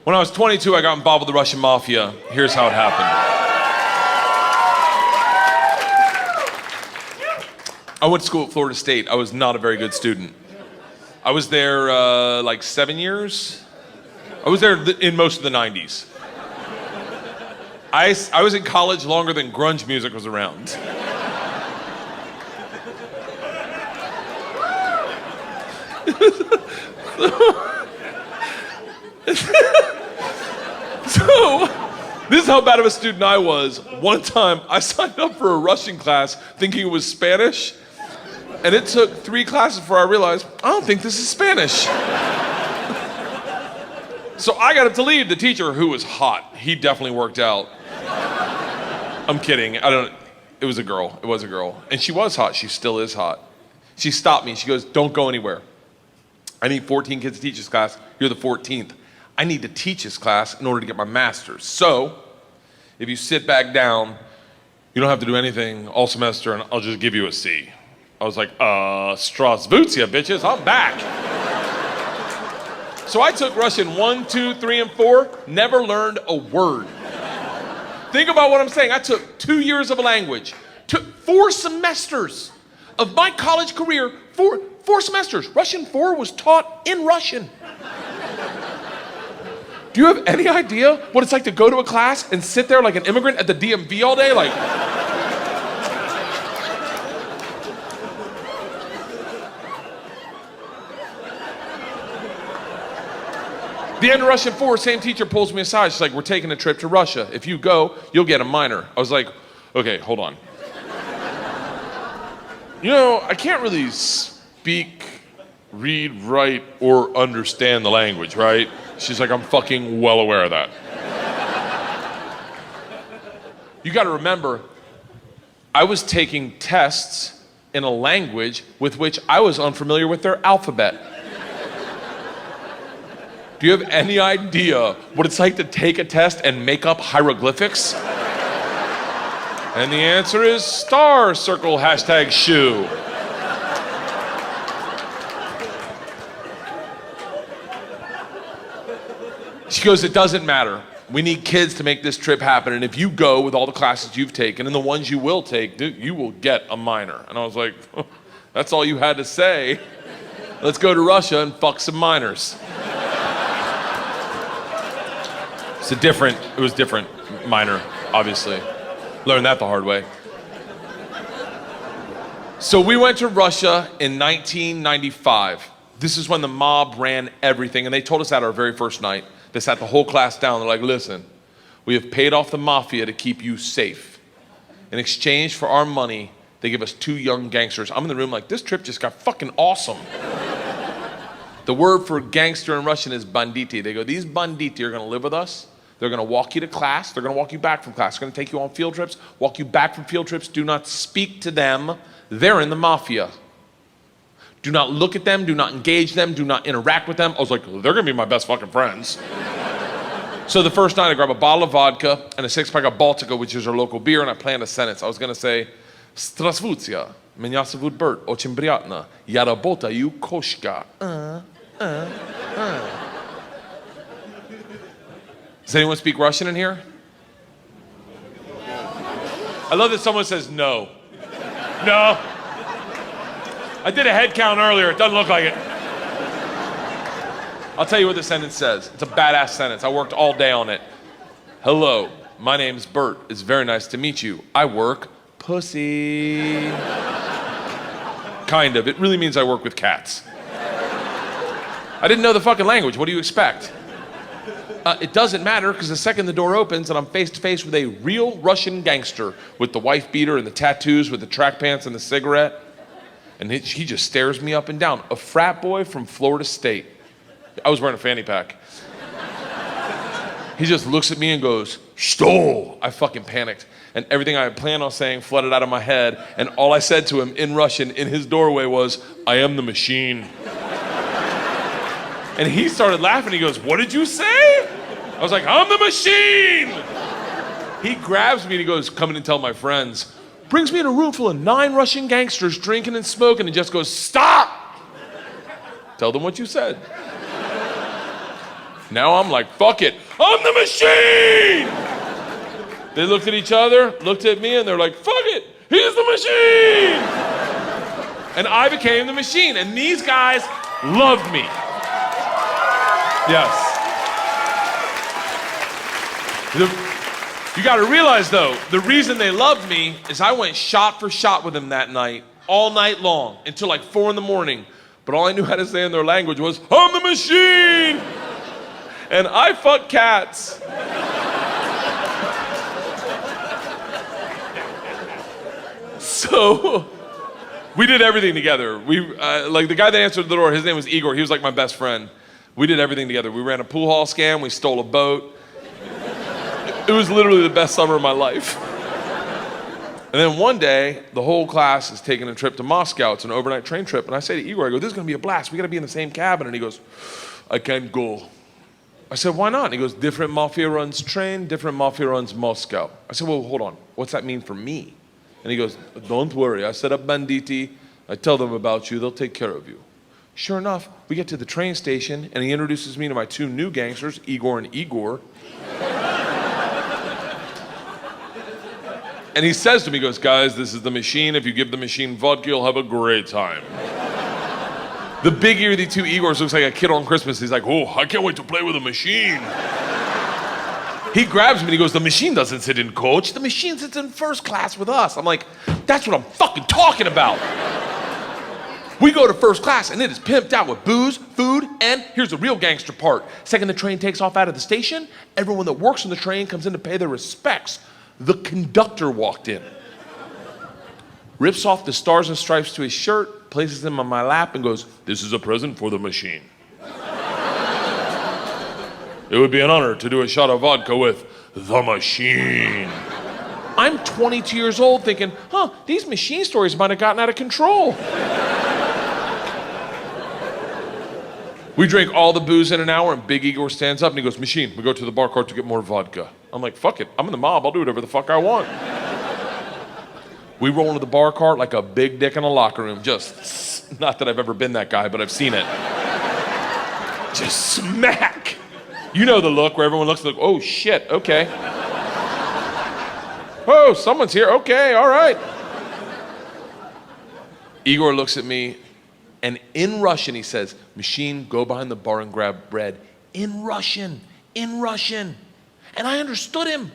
When I was 22, I got involved with the Russian mafia. Here's how it happened. I went to school at Florida State. I was not a very good student. I was there like 7 years. I was there in most of the 90s. I was in college longer than grunge music was around. So, this is how bad of a student I was. One time, I signed up for a Russian class thinking it was Spanish, and it took 3 classes before I realized, I don't think this is Spanish. So I got up to leave. The teacher, who was hot, he definitely worked out. I'm kidding, it was a girl, And she was hot, she still is hot. She stopped me, she goes, don't go anywhere. I need 14 kids to teach this class, you're the 14th. I need to teach this class in order to get my master's. So, if you sit back down, you don't have to do anything all semester and I'll just give you a C. I was like, Strasvutia, bitches, I'm back. So I took Russian 1, 2, 3, and 4, never learned a word. Think about what I'm saying. I took 2 years of a language, took 4 semesters of my college career, 4 semesters. Russian 4 was taught in Russian. Do you have any idea what it's like to go to a class and sit there like an immigrant at the DMV all day? Like, the end of Russian 4, same teacher pulls me aside. She's like, we're taking a trip to Russia. If you go, you'll get a minor. I was like, okay, hold on. You know, I can't really speak, read, write, or understand the language, right? She's like, I'm fucking well aware of that. You gotta remember, I was taking tests in a language with which I was unfamiliar with their alphabet. Do you have any idea what it's like to take a test and make up hieroglyphics? And the answer is star, circle, hashtag shoe. She goes, it doesn't matter. We need kids to make this trip happen. And if you go with all the classes you've taken and the ones you will take, you will get a minor. And I was like, oh, that's all you had to say. Let's go to Russia and fuck some minors. It was different minor, obviously. Learned that the hard way. So we went to Russia in 1995. This is when the mob ran everything, and they told us that our very first night. They sat the whole class down. They're like, listen, we have paid off the mafia to keep you safe. In exchange for our money, they give us 2 young gangsters. I'm in the room like, this trip just got fucking awesome. The word for gangster in Russian is banditi. They go, these banditi are gonna live with us. They're gonna walk you to class. They're gonna walk you back from class. They're gonna take you on field trips, walk you back from field trips. Do not speak to them. They're in the mafia. Do not look at them, do not engage them, do not interact with them. I was like, they're gonna be my best fucking friends. So the first night I grabbed a bottle of vodka and a 6-pack of Baltica, which is our local beer, and I planned a sentence. I was gonna say, Strasvutia, меня зовут Bert, очень приятно, я работаю кошка. Does anyone speak Russian in here? I love that someone says no. No. I did a head count earlier, it doesn't look like it. I'll tell you what the sentence says. It's a badass sentence. I worked all day on it. Hello, my name's Bert. It's very nice to meet you. I work pussy. Kind of. It really means I work with cats. I didn't know the fucking language. What do you expect? It doesn't matter, because the second the door opens and I'm face to face with a real Russian gangster with the wife beater and the tattoos with the track pants and the cigarette, and he just stares me up and down. A frat boy from Florida State. I was wearing a fanny pack. He just looks at me and goes, "Что?" I fucking panicked. And everything I had planned on saying flooded out of my head. And all I said to him in Russian in his doorway was, "I am the machine." And he started laughing. He goes, "What did you say?" I was like, "I'm the machine." He grabs me and he goes, "Come in and tell my friends." Brings me in a room full of 9 Russian gangsters drinking and smoking and just goes, "Stop! Tell them what you said." Now I'm like, fuck it, I'm the machine! They looked at each other, looked at me, and they're like, fuck it, he's the machine! And I became the machine, and these guys loved me. Yes. You gotta realize though, the reason they loved me is I went shot for shot with them that night, all night long, until like 4 a.m. But all I knew how to say in their language was, I'm the machine! And I fuck cats. So, we did everything together. Like the guy that answered the door, his name was Igor. He was like my best friend. We did everything together. We ran a pool hall scam. We stole a boat. It was literally the best summer of my life. And then one day, the whole class is taking a trip to Moscow. It's an overnight train trip. And I say to Igor, I go, this is gonna be a blast. We gotta be in the same cabin. And he goes, I can't go. I said, why not? And he goes, different mafia runs train, different mafia runs Moscow. I said, well, hold on. What's that mean for me? And he goes, don't worry. I set up banditti. I tell them about you. They'll take care of you. Sure enough, we get to the train station, and he introduces me to my 2 new gangsters, Igor and Igor. And he says to me, he goes, guys, this is the machine. If you give the machine vodka, you'll have a great time. The big ear-y 2 Igors looks like a kid on Christmas. He's like, oh, I can't wait to play with a machine. He grabs me and he goes, the machine doesn't sit in coach. The machine sits in first class with us. I'm like, that's what I'm fucking talking about. We go to first class and it is pimped out with booze, food, and here's the real gangster part. Second the train takes off out of the station, everyone that works on the train comes in to pay their respects. The conductor walked in, rips off the stars and stripes to his shirt, places them on my lap and goes, this is a present for the machine. It would be an honor to do a shot of vodka with the machine. I'm 22 years old thinking, these machine stories might have gotten out of control. We drink all the booze in an hour and Big Igor stands up and he goes, machine, we go to the bar cart to get more vodka. I'm like, fuck it, I'm in the mob, I'll do whatever the fuck I want. We roll into the bar cart like a big dick in a locker room, just, not that I've ever been that guy, but I've seen it. Just smack. You know the look where everyone looks like, oh shit, okay. Oh, someone's here, okay, all right. Igor looks at me and in Russian he says, machine, go behind the bar and grab bread. In Russian. And I understood him.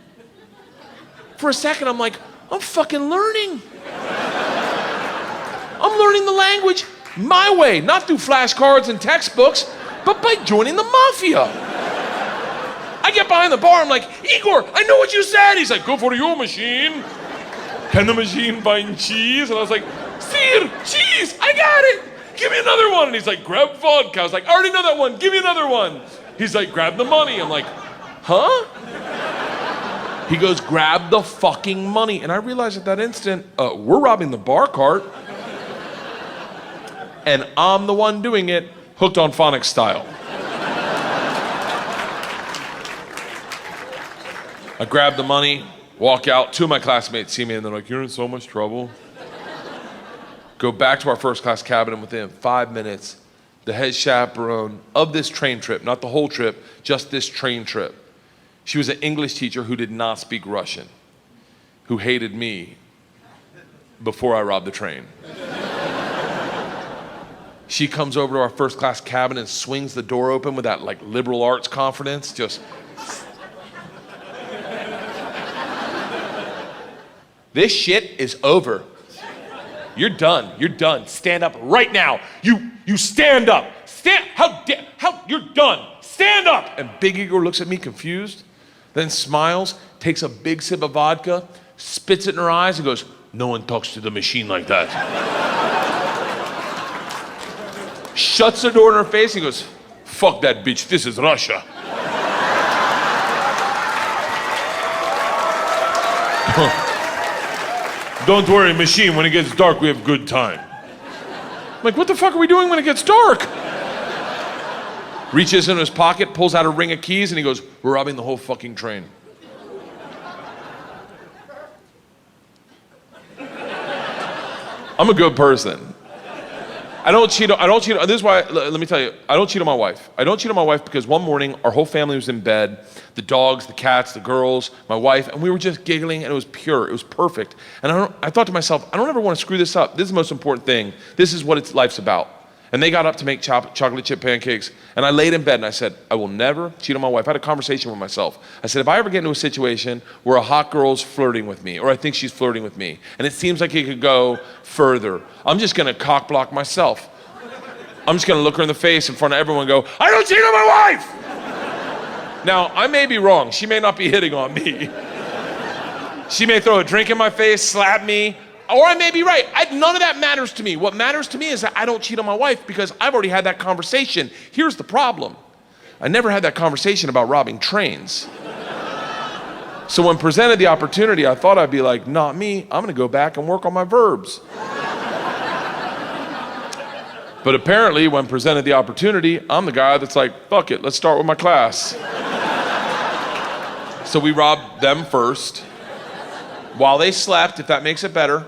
For a second I'm like, I'm fucking learning. I'm learning the language my way, not through flashcards and textbooks, but by joining the mafia. I get behind the bar, I'm like, Igor, I know what you said. He's like, go for your machine. Can the machine find cheese? And I was like, Sir, cheese, I got it. Give me another one. And he's like, grab vodka. I was like, I already know that one, give me another one. He's like, grab the money. I'm like, huh? He goes, grab the fucking money. And I realized at that instant, we're robbing the bar cart. And I'm the one doing it, hooked on phonics style. I grab the money, walk out. 2 of my classmates see me and they're like, you're in so much trouble. Go back to our first class cabin and within 5 minutes, the head chaperone of this train trip, not the whole trip, just this train trip. She was an English teacher who did not speak Russian, who hated me before I robbed the train. She comes over to our first class cabin and swings the door open with that like liberal arts confidence, just. This shit is over. You're done. Stand up right now. You stand up. You're done. Stand up. And Big Igor looks at me confused, then smiles, takes a big sip of vodka, spits it in her eyes and goes, no one talks to the machine like that. Shuts the door in her face and goes, fuck that bitch, this is Russia. Don't worry, machine, when it gets dark, we have good time. I'm like, what the fuck are we doing when it gets dark? Reaches in his pocket, pulls out a ring of keys, and he goes, we're robbing the whole fucking train. I'm a good person. I don't cheat. This is why, let me tell you, I don't cheat on my wife. I don't cheat on my wife because one morning, our whole family was in bed, the dogs, the cats, the girls, my wife, and we were just giggling, and it was pure. It was perfect. And I thought to myself, I don't ever want to screw this up. This is the most important thing. This is what life's about. And they got up to make chocolate chip pancakes, and I laid in bed and I said, I will never cheat on my wife. I had a conversation with myself. I said, if I ever get into a situation where a hot girl's flirting with me, or I think she's flirting with me, and it seems like it could go further, I'm just gonna cock block myself. I'm just gonna look her in the face in front of everyone and go, I don't cheat on my wife! Now, I may be wrong. She may not be hitting on me. She may throw a drink in my face, slap me, or I may be right. None of that matters to me. What matters to me is that I don't cheat on my wife because I've already had that conversation. Here's the problem. I never had that conversation about robbing trains. So when presented the opportunity, I thought I'd be like, not me, I'm gonna go back and work on my verbs. But apparently, when presented the opportunity, I'm the guy that's like, fuck it, let's start with my class. So we robbed them first, while they slept, if that makes it better.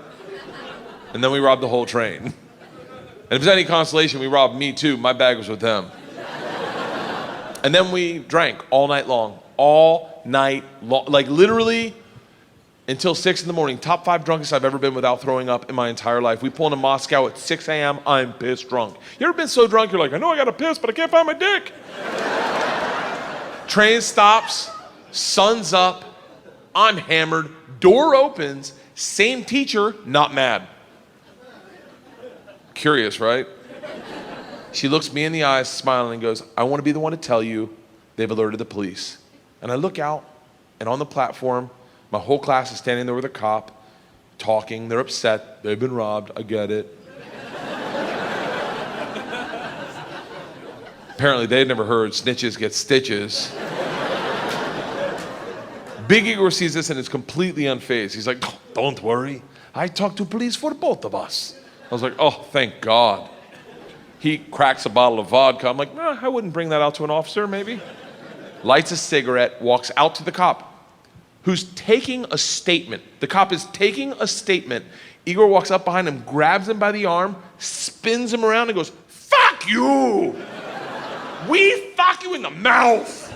And then we robbed the whole train. And if there's any consolation, we robbed me too. My bag was with them. And then we drank all night long. Like literally until 6 in the morning. Top 5 drunkest I've ever been without throwing up in my entire life. We pull into Moscow at 6 a.m. I'm pissed drunk. You ever been so drunk you're like, I know I gotta piss, but I can't find my dick. Train stops, sun's up, I'm hammered, door opens, same teacher, not mad. Curious, right? She looks me in the eyes, smiling, and goes, I want to be the one to tell you they've alerted the police. And I look out, and on the platform, my whole class is standing there with a cop, talking. They're upset. They've been robbed. I get it. Apparently, they'd never heard snitches get stitches. Big Igor sees this and is completely unfazed. He's like, oh, don't worry. I talked to police for both of us. I was like, oh, thank God. He cracks a bottle of vodka. I'm like, I wouldn't bring that out to an officer, maybe. Lights a cigarette, walks out to the cop, who's taking a statement. The cop is taking a statement. Igor walks up behind him, grabs him by the arm, spins him around and goes, fuck you! We fuck you in the mouth!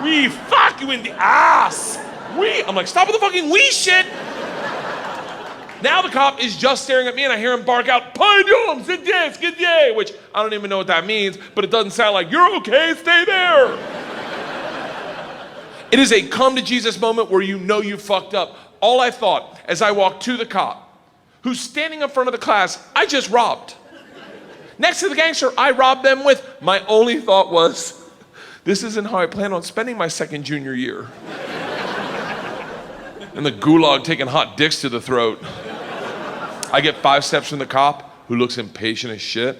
We fuck you in the ass! I'm like, stop with the fucking we shit! Now the cop is just staring at me and I hear him bark out, Pardon, skidye, which I don't even know what that means, but it doesn't sound like, you're okay, stay there. It is a come to Jesus moment where you know you fucked up. All I thought as I walked to the cop, who's standing in front of the class, I just robbed. Next to the gangster I robbed them with, my only thought was, this isn't how I plan on spending my second junior year. In the gulag taking hot dicks to the throat. I get 5 steps from the cop, who looks impatient as shit.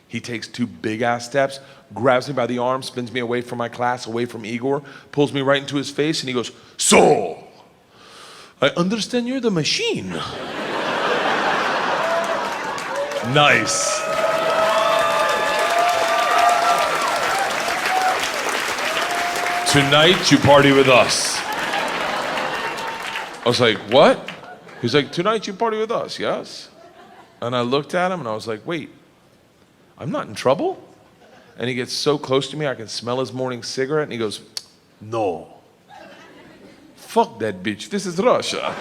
He takes 2 big ass steps, grabs me by the arm, spins me away from my class, away from Igor, pulls me right into his face, and he goes, so, I understand you're the machine. Nice. Tonight you party with us. I was like, what? He's like, tonight you party with us, yes? And I looked at him and I was like, wait, I'm not in trouble? And he gets so close to me, I can smell his morning cigarette, and he goes, no. Fuck that bitch, this is Russia.